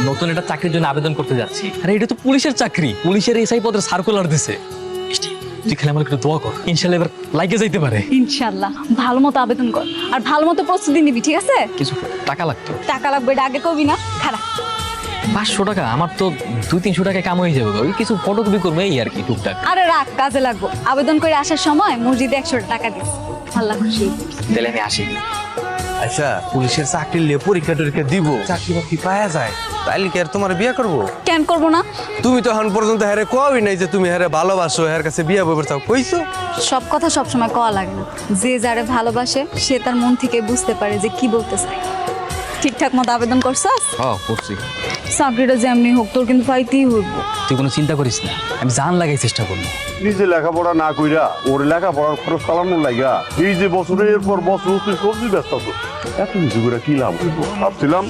নতুন একটা চাকরির জন্য আবেদন করতে যাচ্ছি। আরে এটা তো পুলিশের চাকরি, পুলিশের এসআই পদের সার্কুলার দিছে। তুই খালি আমার একটু দোয়া কর, ইনশাল্লাহ এবার লাইকে যাইতে পারে। ইনশাল্লাহ ভালো মতো আবেদন কর আর ভালো মতো প্রস্তুতি নিবি, ঠিক আছে? কিছু টাকা লাগতো। টাকা লাগবে, এটা আগে কবি না, খারাপ। 500 টাকা আমার তো 200-300 টাকায় কাম হয়ে যাবে। ওই কিছু ফটোকপি করবে এই আর কি, টুকটাক। আরে রাখ, কাজে লাগবো। আবেদন করে আসার সময় মসজিদে 100 টাকা দিস, আল্লাহ খুশি। তাহলে আমি আসি। আচ্ছা, পুলিশের চাকরি নিয়ে পরীক্ষা টরীক্ষা দিব, চাকরি বাকরি পাওয়া যায়, তাইলে কি আর তোমার বিয়ে করবো? কেন করবো না? তুমি তো এখন পর্যন্ত হ্যারে কোয়াই নাই যে তুমি হ্যারে ভালোবাসো, হ্যার কাছে বিয়ে বইবার চাও, কইছো? সব কথা সবসময় কওয়া লাগে না। যে যারে ভালোবাসে সে তার মন থেকে বুঝতে পারে যে কি বলতে চায়। ঠিকঠাক মতো আবেদন করছস? হ্যাঁ করছি। চাকরিটা যেমনি হোক তোর কিন্তু পাইতেই হইব। তুই কোনো চিন্তা করিস না, আমি জান লাগাই চেষ্টা করবো। নিজে লেখাপড়া না কইরা ওর লেখাপড়ার খরচ চালানোর লাগা এই যে বছরের পর বছর তুই সবজি ব্যস্ত এত কিছু করে কি লাভ হইব? ভাবছিলাম